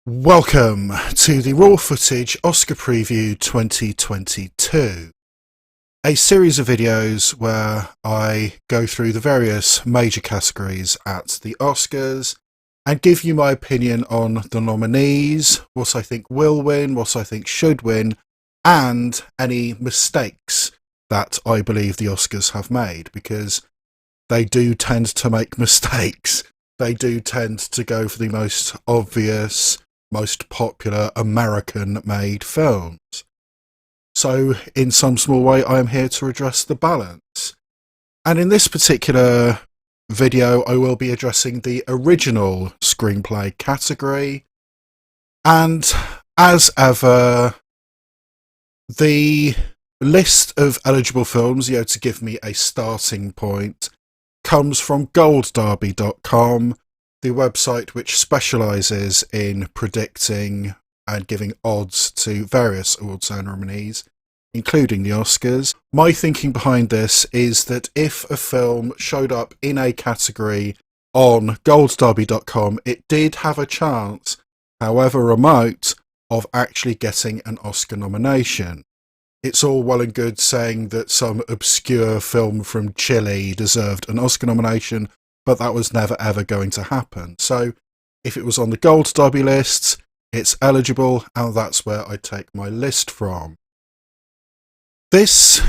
Welcome to the Raw Footage Oscar Preview 2022, a series of videos where I go through the various major categories at the Oscars and give you my opinion on the nominees, what I think will win, what I think should win, and any mistakes that I believe the Oscars have made, because they do tend to make mistakes. They do tend to go for the most obvious, most popular American-made films. So, in some small way, I am here to address the balance. And in this particular video, I will be addressing the original screenplay category. And, as ever, the list of eligible films, to give me a starting point, comes from goldderby.com, the website which specialises in predicting and giving odds to various award ceremonies, including the Oscars. My thinking behind this is that if a film showed up in a category on goldderby.com, it did have a chance, however remote, of actually getting an Oscar nomination. It's all well and good saying that some obscure film from Chile deserved an Oscar nomination, but that was never ever going to happen. So if it was on the Gold Derby list, it's eligible, and that's where I take my list from. This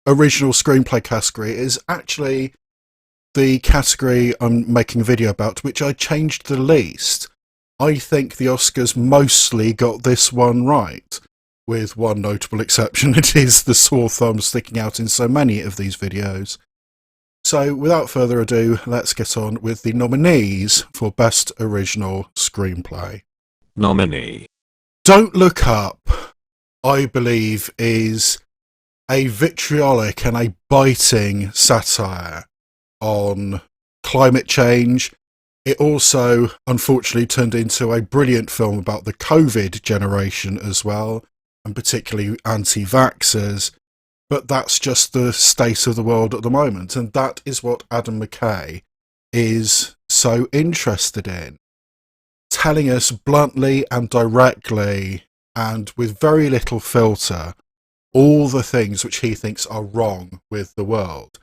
original screenplay category is actually the category I'm making a video about, which I changed the least. I think the Oscars mostly got this one right, with one notable exception. It is the sore thumb sticking out in so many of these videos. So, without further ado, let's get on with the nominees for Best Original Screenplay. Nominee. Don't Look Up, I believe, is a vitriolic and a biting satire on climate change. It also, unfortunately, turned into a brilliant film about the COVID generation as well, and particularly anti-vaxxers. But that's just the state of the world at the moment, and that is what Adam McKay is so interested in. Telling us bluntly and directly, and with very little filter, all the things which he thinks are wrong with the world,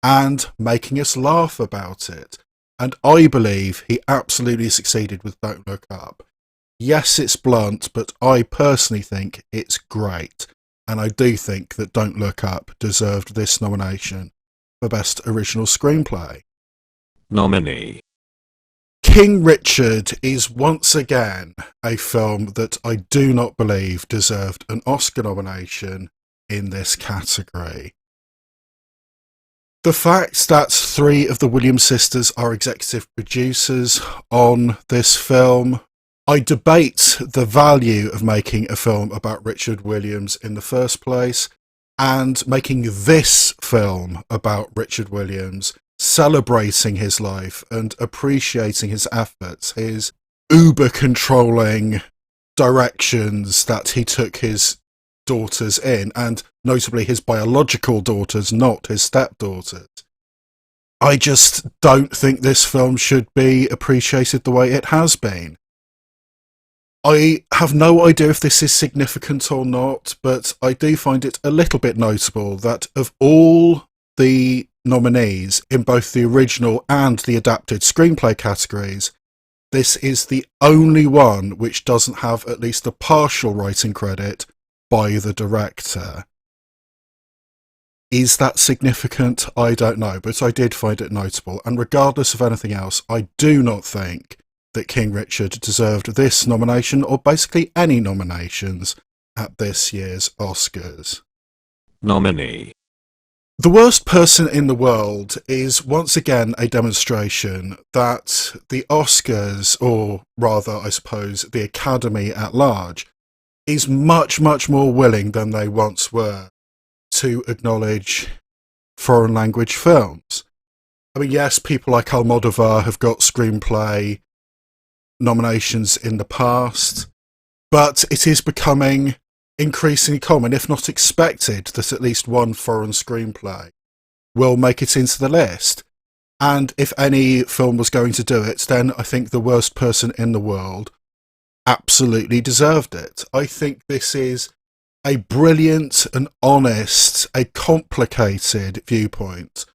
and making us laugh about it. And I believe he absolutely succeeded with Don't Look Up. Yes, it's blunt, but I personally think it's great. And I do think that Don't Look Up deserved this nomination for Best Original Screenplay. Nominee. King Richard is once again a film that I do not believe deserved an Oscar nomination in this category. The fact that three of the Williams sisters are executive producers on this film, I debate the value of making a film about Richard Williams in the first place, and making this film about Richard Williams, celebrating his life and appreciating his efforts, his uber-controlling directions that he took his daughters in, and notably his biological daughters, not his stepdaughters. I just don't think this film should be appreciated the way it has been. I have no idea if this is significant or not, but I do find it a little bit notable that of all the nominees in both the original and the adapted screenplay categories, this is the only one which doesn't have at least a partial writing credit by the director. Is that significant? I don't know, but I did find it notable, and regardless of anything else, I do not think that King Richard deserved this nomination, or basically any nominations, at this year's Oscars. Nominee. The Worst Person in the World is once again a demonstration that the Oscars, or rather I suppose the Academy at large, is much, much more willing than they once were to acknowledge foreign language films. I mean, yes, people like Almodovar have got screenplay nominations in the past, but it is becoming increasingly common, if not expected, that at least one foreign screenplay will make it into the list. And if any film was going to do it, then I think The Worst Person in the World absolutely deserved it. I think this is a brilliant and honest, a complicated viewpoint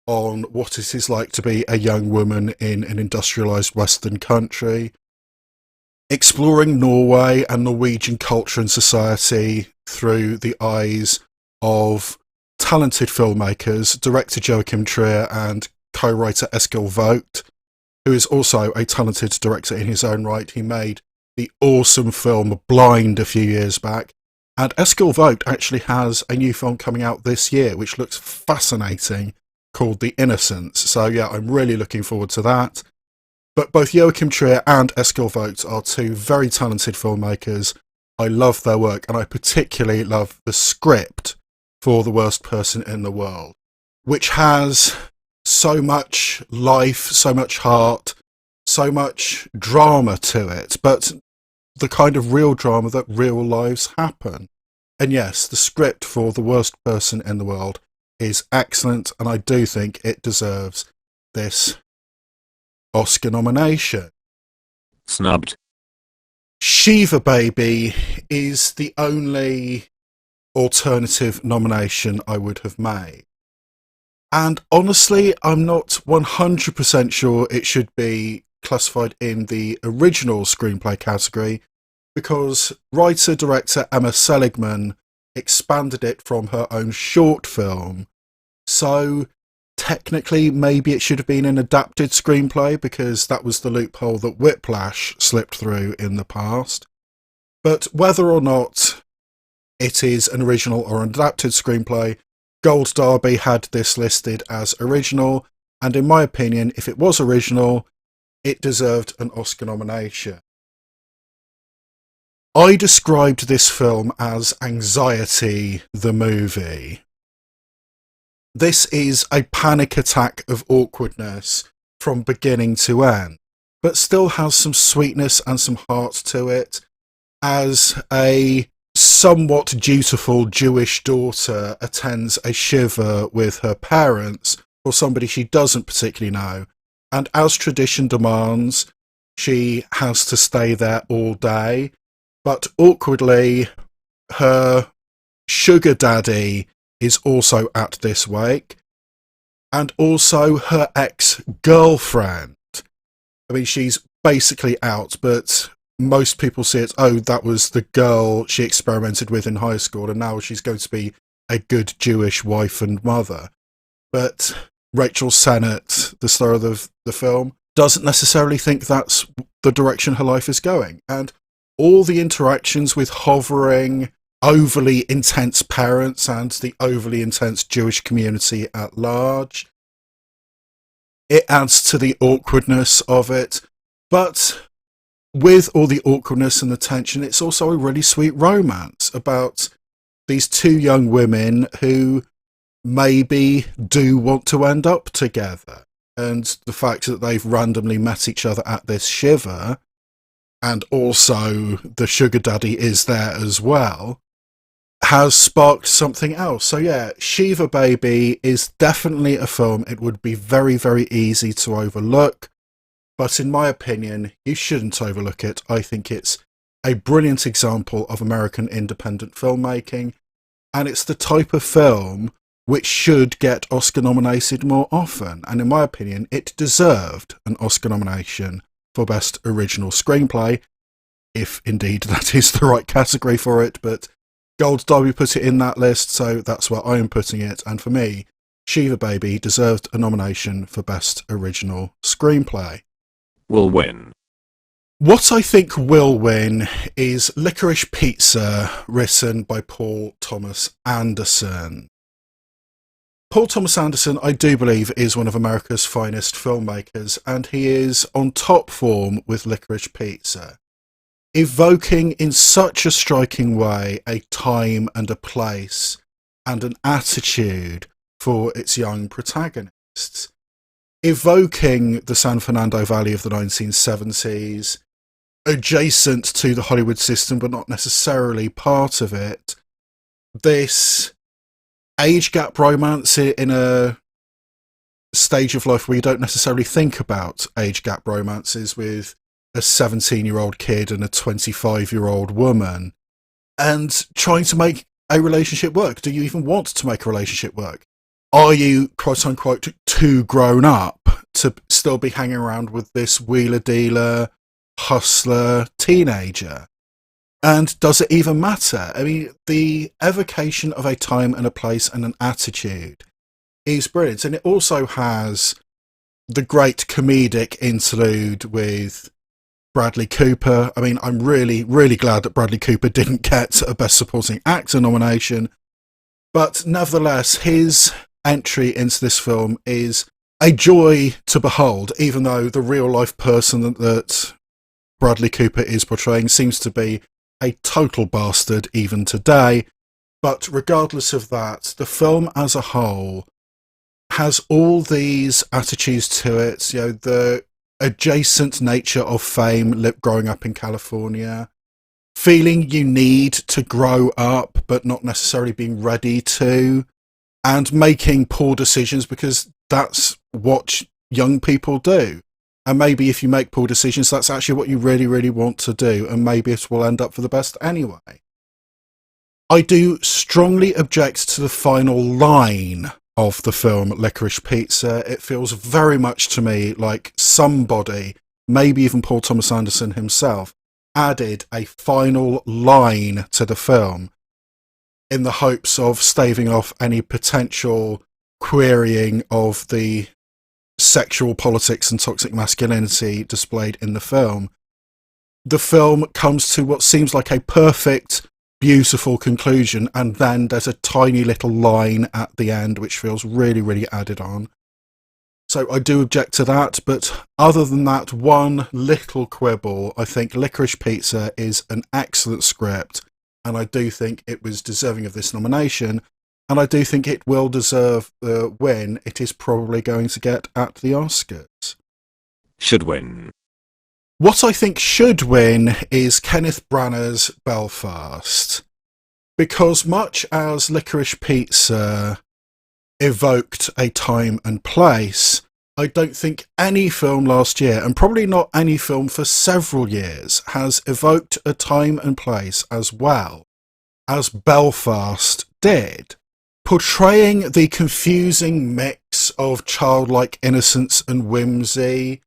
on what it is like to be a young woman in an industrialised Western country, exploring Norway and Norwegian culture and society through the eyes of talented filmmakers, director Joachim Trier and co-writer Eskil Vogt, who is also a talented director in his own right. He made the awesome film Blind a few years back, and Eskil Vogt actually has a new film coming out this year which looks fascinating, called The Innocents. So yeah, I'm really looking forward to that. But both Joachim Trier and Eskil Vogt are two very talented filmmakers. I love their work, and I particularly love the script for The Worst Person in the World, which has so much life, so much heart, so much drama to it, but the kind of real drama that real lives happen. And yes, the script for The Worst Person in the World is excellent, and I do think it deserves this Oscar nomination. Snubbed. Shiva Baby is the only alternative nomination I would have made. And honestly, I'm not 100% sure it should be classified in the original screenplay category, because writer-director Emma Seligman expanded it from her own short film. So technically, maybe it should have been an adapted screenplay, because that was the loophole that Whiplash slipped through in the past. But whether or not it is an original or an adapted screenplay, Gold Derby had this listed as original, and in my opinion, if it was original, it deserved an Oscar nomination. I described this film as Anxiety the movie. This is a panic attack of awkwardness from beginning to end, but still has some sweetness and some heart to it, as a somewhat dutiful Jewish daughter attends a shiva with her parents or somebody she doesn't particularly know, and as tradition demands, she has to stay there all day, but awkwardly her sugar daddy is also at this wake, and also her ex-girlfriend. I mean, she's basically out, but most people see it, oh, that was the girl she experimented with in high school, and now she's going to be a good Jewish wife and mother. But Rachel Sennett, the star of the film, doesn't necessarily think that's the direction her life is going. And all the interactions with hovering, overly intense parents and the overly intense Jewish community at large, it adds to the awkwardness of it. But with all the awkwardness and the tension, it's also a really sweet romance about these two young women who maybe do want to end up together. And the fact that they've randomly met each other at this shiva, and also the sugar daddy is there as well, has sparked something else. So yeah, Shiva Baby is definitely a film it would be very, very easy to overlook. But in my opinion, you shouldn't overlook it. I think it's a brilliant example of American independent filmmaking, and it's the type of film which should get Oscar nominated more often. And in my opinion, it deserved an Oscar nomination for Best Original Screenplay, if indeed that is the right category for it. But Gold Derby put it in that list, so that's where I am putting it. And for me, Shiva Baby deserved a nomination for Best Original Screenplay. Will win. What I think will win is Licorice Pizza, written by Paul Thomas Anderson. Paul Thomas Anderson, I do believe, is one of America's finest filmmakers, and he is on top form with Licorice Pizza, evoking in such a striking way a time and a place and an attitude for its young protagonists, evoking the San Fernando Valley of the 1970s, adjacent to the Hollywood system but not necessarily part of it, this age gap romance in a stage of life where you don't necessarily think about age gap romances with a 17-year-old kid and a 25-year-old woman, and trying to make a relationship work. Do you even want to make a relationship work? Are you, quote unquote, too grown up to still be hanging around with this wheeler dealer, hustler teenager? And does it even matter? I mean, the evocation of a time and a place and an attitude is brilliant. And it also has the great comedic interlude with Bradley Cooper. I mean, I'm really, really glad that Bradley Cooper didn't get a Best Supporting Actor nomination. But nevertheless, his entry into this film is a joy to behold, even though the real-life person that Bradley Cooper is portraying seems to be a total bastard even today. But regardless of that, the film as a whole has all these attitudes to it. You know, the adjacent nature of fame, growing up in California, feeling you need to grow up but not necessarily being ready to, and making poor decisions because that's what young people do. And maybe if you make poor decisions, that's actually what you really, really want to do, and maybe it will end up for the best anyway. I do strongly object to the final line of the film Licorice Pizza. It feels very much to me like somebody, maybe even Paul Thomas Anderson himself, added a final line to the film in the hopes of staving off any potential querying of the sexual politics and toxic masculinity displayed in the film. The film comes to what seems like a perfect, beautiful conclusion, and then there's a tiny little line at the end which feels really, really added on. So I do object to that, but other than that one little quibble, I think Licorice Pizza is an excellent script, and I do think it was deserving of this nomination, and I do think it will deserve the win it is probably going to get at the Oscars. Should win. What I think should win is Kenneth Branagh's Belfast, because much as Licorice Pizza evoked a time and place, I don't think any film last year, and probably not any film for several years, has evoked a time and place as well as Belfast did. Portraying the confusing mix of childlike innocence and whimsy,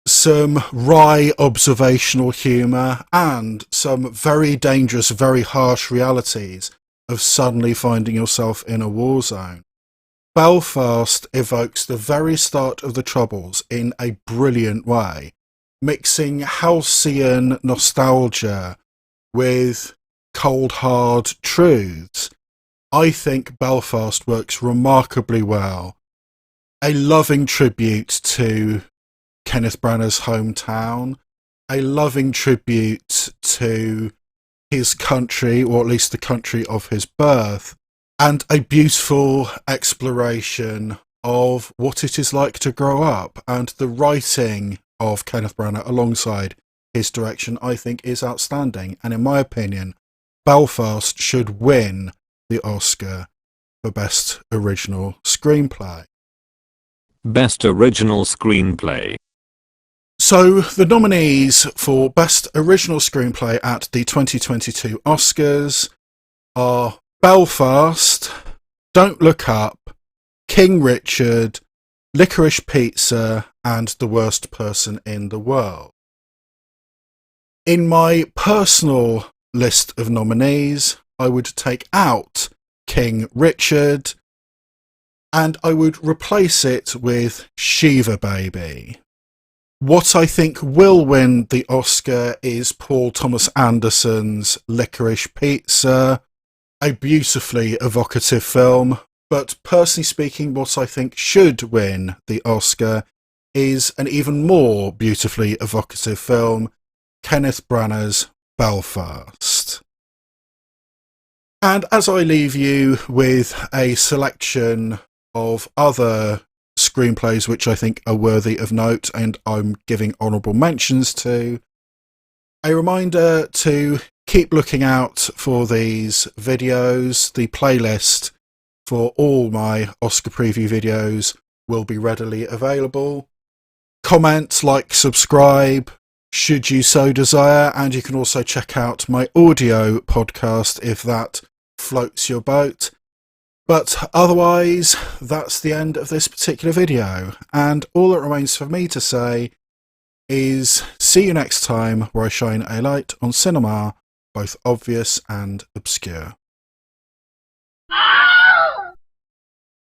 some wry observational humour, and some very dangerous, very harsh realities of suddenly finding yourself in a war zone. Belfast evokes the very start of the Troubles in a brilliant way, mixing halcyon nostalgia with cold hard truths. I think Belfast works remarkably well. A loving tribute to Kenneth Branagh's hometown, a loving tribute to his country, or at least the country of his birth, and a beautiful exploration of what it is like to grow up. And the writing of Kenneth Branagh alongside his direction, I think, is outstanding. And in my opinion, Belfast should win the Oscar for Best Original Screenplay. Best Original Screenplay. So the nominees for Best Original Screenplay at the 2022 Oscars are Belfast, Don't Look Up, King Richard, Licorice Pizza, and The Worst Person in the World. In my personal list of nominees, I would take out King Richard, and I would replace it with Shiva Baby. What I think will win the Oscar is Paul Thomas Anderson's Licorice Pizza, a beautifully evocative film, but personally speaking, what I think should win the Oscar is an even more beautifully evocative film, Kenneth Branagh's Belfast. And as I leave you with a selection of other screenplays which I think are worthy of note and I'm giving honourable mentions to, a reminder to keep looking out for these videos. The playlist for all my Oscar preview videos will be readily available. Comment, like, subscribe, should you so desire, and you can also check out my audio podcast if that floats your boat. But otherwise, that's the end of this particular video, and all that remains for me to say is see you next time, where I shine a light on cinema, both obvious and obscure.